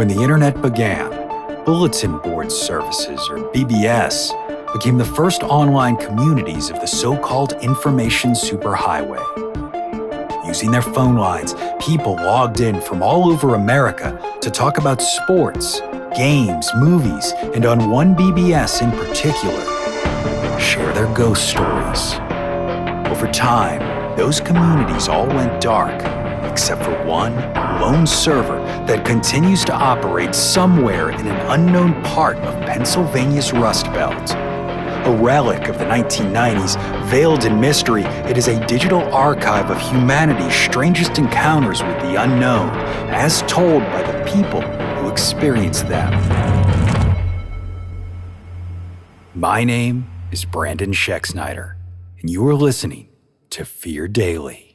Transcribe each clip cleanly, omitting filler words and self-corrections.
When the internet began, bulletin board services, or BBS, became the first online communities of the so-called information superhighway. Using their phone lines, people logged in from all over America to talk about sports, games, movies, and on one BBS in particular, share their ghost stories. Over time, those communities all went dark, except for one lone server that continues to operate somewhere in an unknown part of Pennsylvania's Rust Belt. A relic of the 1990s, veiled in mystery, it is a digital archive of humanity's strangest encounters with the unknown, as told by the people who experienced them. My name is Brandon Schexnayder, and you are listening to Fear Daily.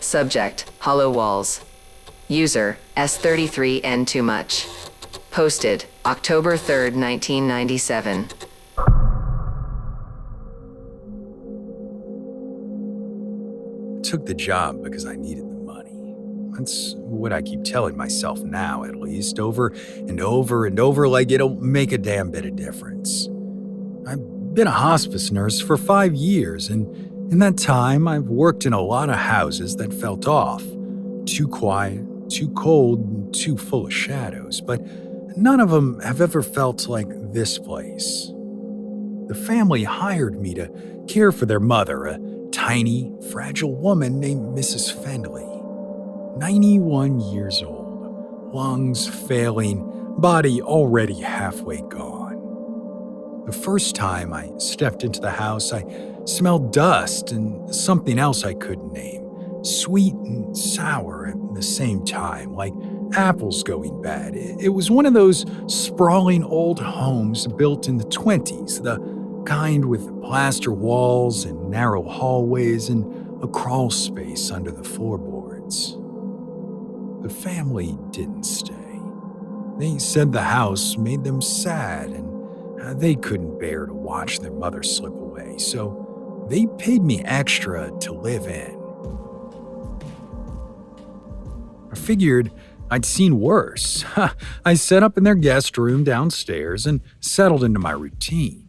Subject: Hollow Walls. User: S33N Too Much. Posted October 3rd, 1997. I took the job because I needed the money. That's what I keep telling myself now, at least, over and over and over, like it'll make a damn bit of difference. I've been a hospice nurse for 5 years, and in that time, I've worked in a lot of houses that felt off. Too quiet, too cold, and too full of shadows, but none of them have ever felt like this place. The family hired me to care for their mother, a tiny, fragile woman named Mrs. Fendley. 91 years old, lungs failing, body already halfway gone. The first time I stepped into the house, I smelled dust and something else I couldn't name, sweet and sour at the same time, like apples going bad. It was one of those sprawling old homes built in the 20s, the kind with plaster walls and narrow hallways and a crawl space under the floorboards. The family didn't stay. They said the house made them sad and they couldn't bear to watch their mother slip away, so they paid me extra to live in. I figured I'd seen worse. I set up in their guest room downstairs and settled into my routine.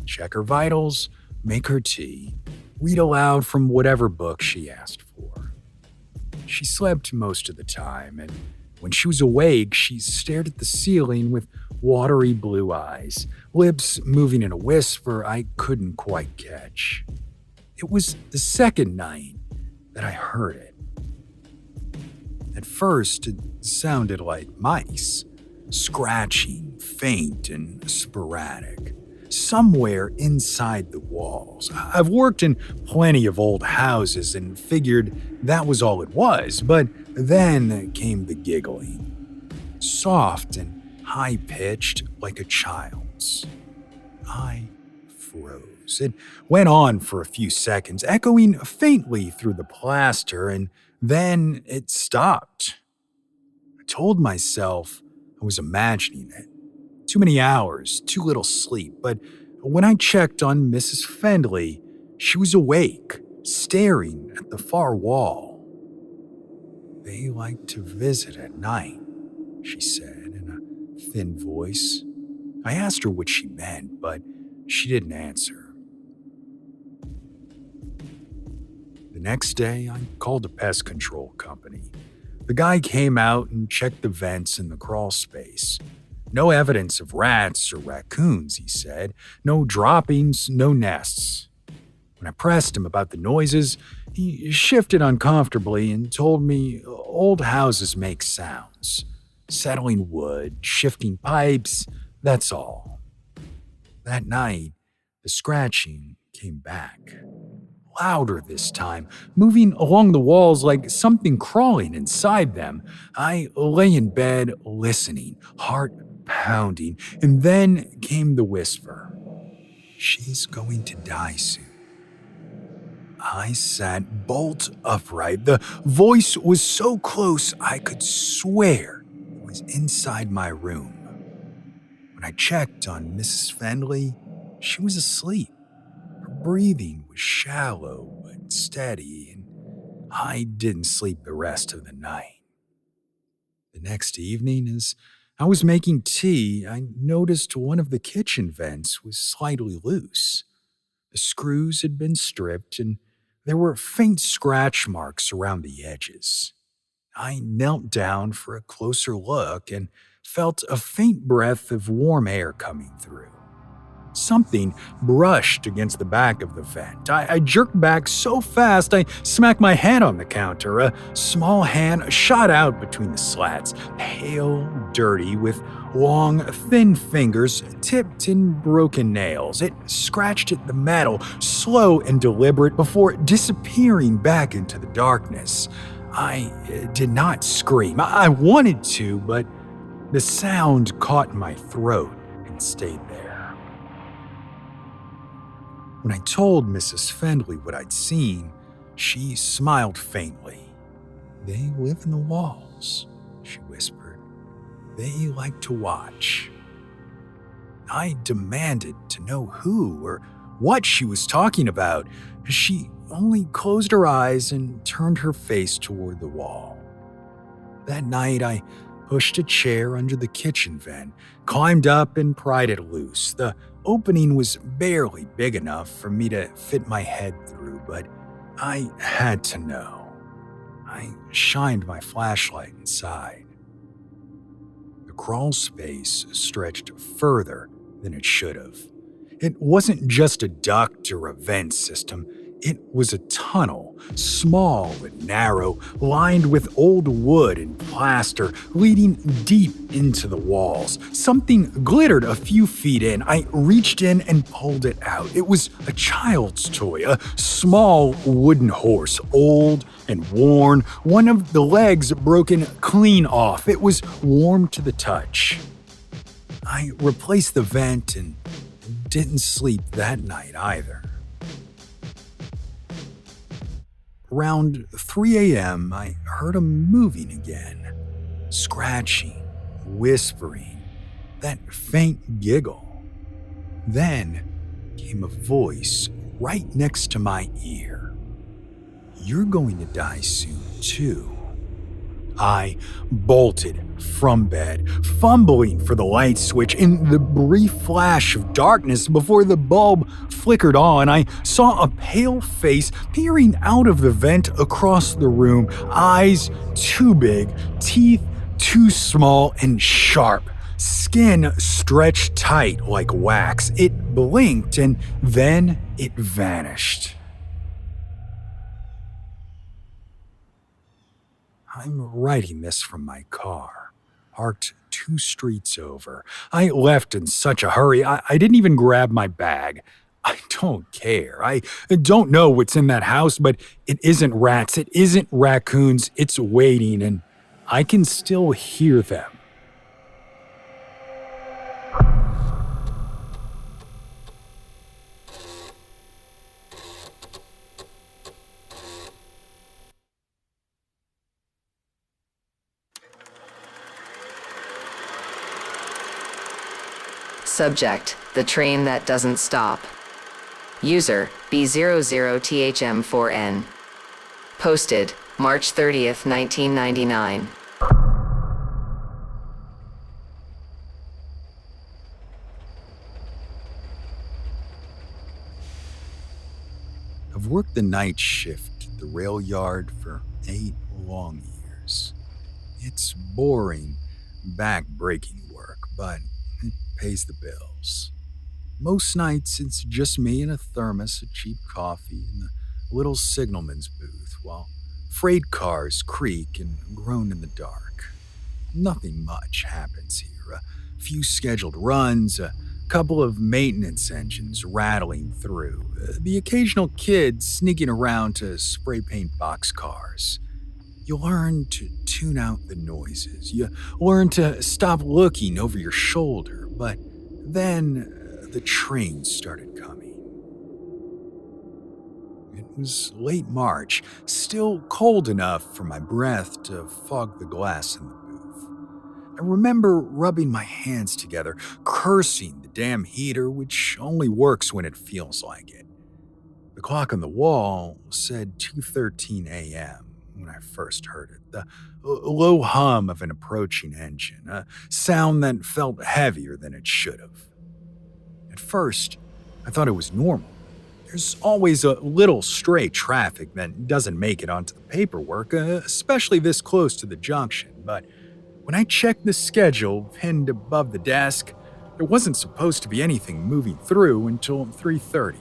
Check her vitals, make her tea, read aloud from whatever book she asked for. She slept most of the time, and when she was awake, she stared at the ceiling with watery blue eyes, lips moving in a whisper I couldn't quite catch. It was the second night that I heard it. At first, it sounded like mice, scratching, faint and sporadic, somewhere inside the walls. I've worked in plenty of old houses and figured that was all it was, but then came the giggling, soft and high-pitched like a child's. I froze. It went on for a few seconds, echoing faintly through the plaster, and then it stopped. I told myself I was imagining it. Too many hours, too little sleep, but when I checked on Mrs. Fendley, she was awake, staring at the far wall. "They like to visit at night," she said in a thin voice. I asked her what she meant, but she didn't answer. The next day, I called a pest control company. The guy came out and checked the vents in the crawl space. No evidence of rats or raccoons, he said. No droppings, no nests. When I pressed him about the noises, he shifted uncomfortably and told me old houses make sounds. Settling wood, shifting pipes, that's all. That night, the scratching came back. Louder this time, moving along the walls like something crawling inside them. I lay in bed listening, heart pounding, and then came the whisper. "She's going to die soon." I sat bolt upright. The voice was so close I could swear it was inside my room. When I checked on Mrs. Fendley, she was asleep. Her breathing was shallow but steady, and I didn't sleep the rest of the night. The next evening, as I was making tea, I noticed one of the kitchen vents was slightly loose. The screws had been stripped, and there were faint scratch marks around the edges. I knelt down for a closer look and felt a faint breath of warm air coming through. Something brushed against the back of the vent. I jerked back so fast I smacked my head on the counter. A small hand shot out between the slats, pale, dirty, with long, thin fingers tipped in broken nails. It scratched at the metal, slow and deliberate, before disappearing back into the darkness. I did not scream. I wanted to, but the sound caught in my throat and stayed there. When I told Mrs. Fendley what I'd seen, she smiled faintly. "They live in the walls," she whispered. "They like to watch." I demanded to know who or what she was talking about. She only closed her eyes and turned her face toward the wall. That night, I pushed a chair under the kitchen vent, climbed up, and pried it loose. The opening was barely big enough for me to fit my head through, but I had to know. I shined my flashlight inside. The crawl space stretched further than it should have. It wasn't just a duct or a vent system. It was a tunnel, small and narrow, lined with old wood and plaster, leading deep into the walls. Something glittered a few feet in. I reached in and pulled it out. It was a child's toy, a small wooden horse, old and worn, one of the legs broken clean off. It was warm to the touch. I replaced the vent and didn't sleep that night either. Around 3 a.m., I heard him moving again, scratching, whispering, that faint giggle. Then came a voice right next to my ear. "You're going to die soon, too." I bolted from bed, fumbling for the light switch. In the brief flash of darkness before the bulb flickered on, I saw a pale face peering out of the vent across the room, eyes too big, teeth too small and sharp, skin stretched tight like wax. It blinked and then it vanished. I'm writing this from my car, parked 2 streets over. I left in such a hurry, I didn't even grab my bag. I don't care. I don't know what's in that house, but it isn't rats, it isn't raccoons, it's waiting, and I can still hear them. Subject: the train that doesn't stop. User: B00THM4N. Posted March 30th, 1999. I've worked the night shift at the rail yard for 8 long years. It's boring, back-breaking work, but it pays the bills. Most nights, it's just me and a thermos of cheap coffee in the little signalman's booth while freight cars creak and groan in the dark. Nothing much happens here. A few scheduled runs, a couple of maintenance engines rattling through, the occasional kid sneaking around to spray paint boxcars. You learn to tune out the noises. You learn to stop looking over your shoulder. But then the train started coming. It was late March, still cold enough for my breath to fog the glass in the booth. I remember rubbing my hands together, cursing the damn heater, which only works when it feels like it. The clock on the wall said 2:13 a.m. when I first heard it. The low hum of an approaching engine, a sound that felt heavier than it should have. At first, I thought it was normal. There's always a little stray traffic that doesn't make it onto the paperwork, especially this close to the junction. But when I checked the schedule pinned above the desk, there wasn't supposed to be anything moving through until 3:30.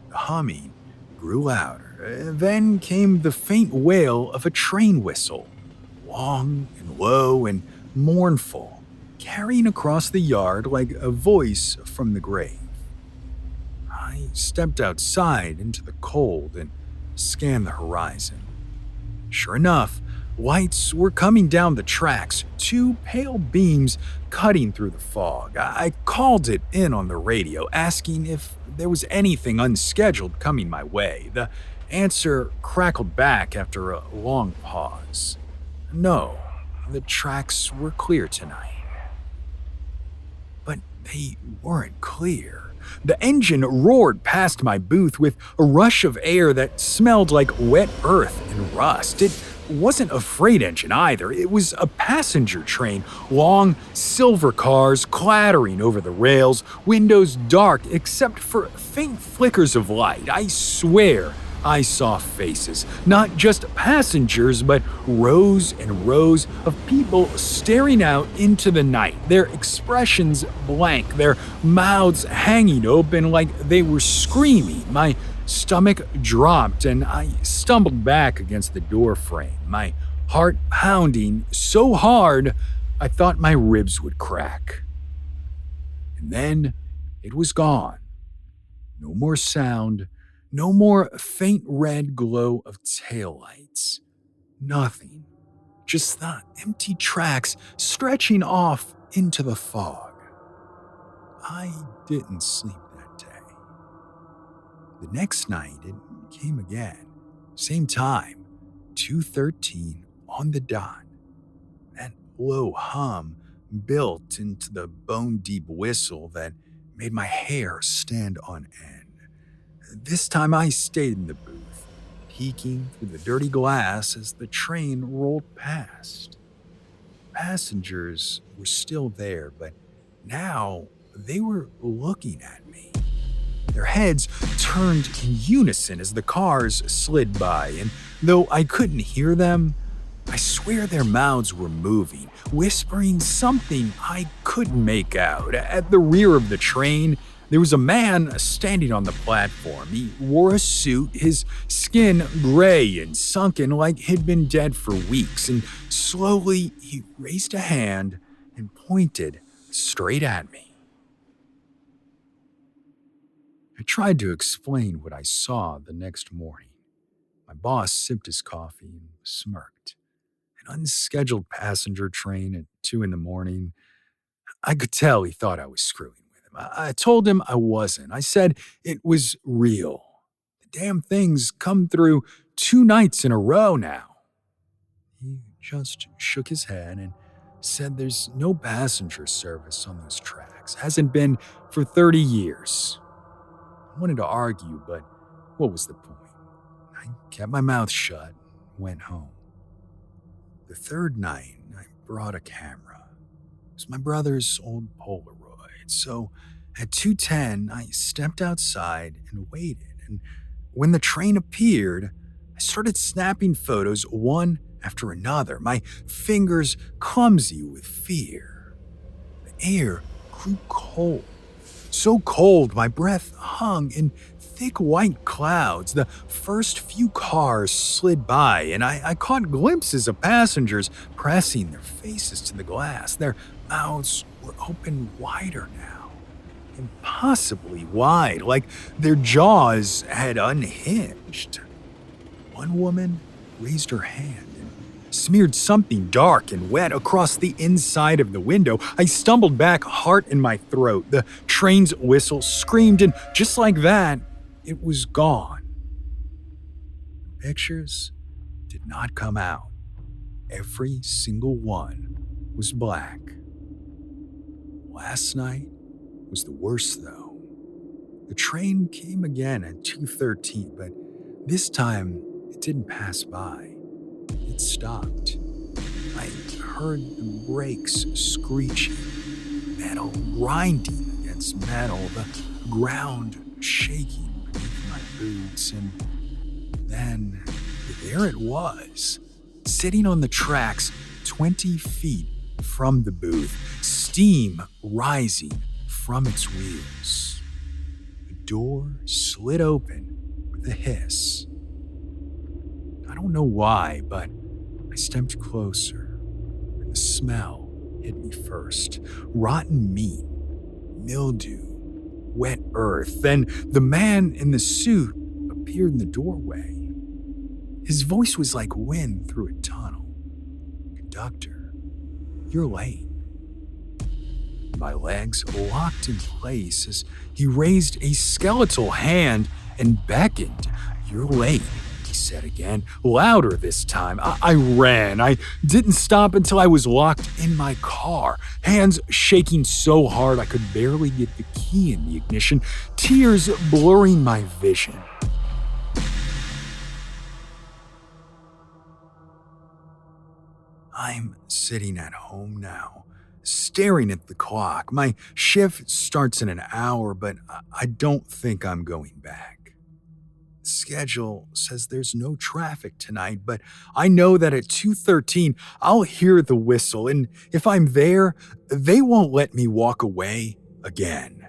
The humming grew louder. Then came the faint wail of a train whistle, long and low and mournful, carrying across the yard like a voice from the grave. I stepped outside into the cold and scanned the horizon. Sure enough, lights were coming down the tracks, two pale beams cutting through the fog. I called it in on the radio, asking if there was anything unscheduled coming my way. The answer crackled back after a long pause. No, the tracks were clear tonight. But they weren't clear. The engine roared past my booth with a rush of air that smelled like wet earth and rust. It wasn't a freight engine either. It was a passenger train, long silver cars clattering over the rails, windows dark except for faint flickers of light. I swear I saw faces, not just passengers, but rows and rows of people staring out into the night, their expressions blank, their mouths hanging open like they were screaming. My stomach dropped and I stumbled back against the door frame, my heart pounding so hard I thought my ribs would crack. And then it was gone. No more sound. No more faint red glow of taillights. Nothing. Just the empty tracks stretching off into the fog. I didn't sleep that day. The next night, it came again. Same time, 2:13 on the dot. That low hum built into the bone-deep whistle that made my hair stand on end. This time I stayed in the booth, peeking through the dirty glass as the train rolled past. Passengers were still there, but now they were looking at me. Their heads turned in unison as the cars slid by, and though I couldn't hear them, I swear their mouths were moving, whispering something I couldn't make out. At the rear of the train, there was a man standing on the platform. He wore a suit, his skin gray and sunken like he'd been dead for weeks, and slowly he raised a hand and pointed straight at me. I tried to explain what I saw the next morning. My boss sipped his coffee and smirked. An unscheduled passenger train at 2 a.m. I could tell he thought I was screwing with him. I told him I wasn't. I said it was real. The damn thing's come through 2 nights in a row now. He just shook his head and said there's no passenger service on those tracks. Hasn't been for 30 years. I wanted to argue, but what was the point? I kept my mouth shut and went home. The third night, I brought a camera. It was my brother's old Polaroid. So at 2:10, I stepped outside and waited. And when the train appeared, I started snapping photos one after another, my fingers clumsy with fear. The air grew cold. So cold, my breath hung in thick white clouds. The first few cars slid by, and I caught glimpses of passengers pressing their faces to the glass. Their mouths were open wider now, impossibly wide, like their jaws had unhinged. One woman raised her hand and smeared something dark and wet across the inside of the window. I stumbled back, heart in my throat. The train's whistle screamed, and just like that, it was gone. The pictures did not come out. Every single one was black. Last night was the worst, though. The train came again at 2:13, but this time it didn't pass by. it stopped. I heard the brakes screeching, metal grinding against metal, the ground shaking beneath my boots, and then there it was, sitting on the tracks 20 feet from the booth, steam rising from its wheels. The door slid open with a hiss. I don't know why, but I stepped closer, and the smell hit me first. Rotten meat, mildew, wet earth. Then the man in the suit appeared in the doorway. His voice was like wind through a tunnel. "Conductor, you're late." My legs locked in place as he raised a skeletal hand and beckoned. "You're late," he said again, louder this time. I ran. I didn't stop until I was locked in my car, hands shaking so hard I could barely get the key in the ignition, tears blurring my vision. I'm sitting at home now, staring at the clock. My shift starts in an hour, but I don't think I'm going back. The schedule says there's no traffic tonight, but I know that at 2:13 I'll hear the whistle, and if I'm there, they won't let me walk away again.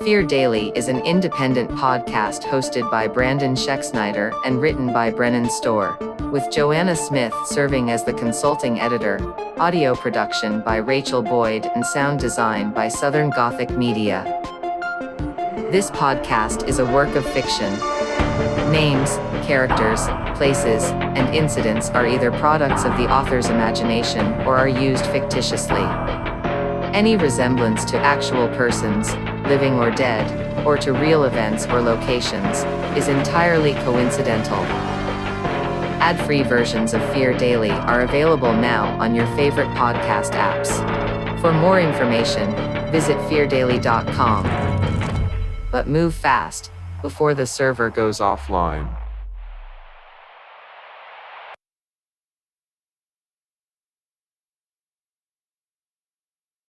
Fear Daily is an independent podcast hosted by Brandon Schexnayder and written by Brennan Storr, with Joanna Smith serving as the consulting editor, audio production by Rachel Boyd, and sound design by Southern Gothic Media. This podcast is a work of fiction. Names, characters, places, and incidents are either products of the author's imagination or are used fictitiously. Any resemblance to actual persons, living or dead, or to real events or locations, is entirely coincidental. Ad-free versions of Fear Daily are available now on your favorite podcast apps. For more information, visit feardaily.com. But move fast, before the server goes offline.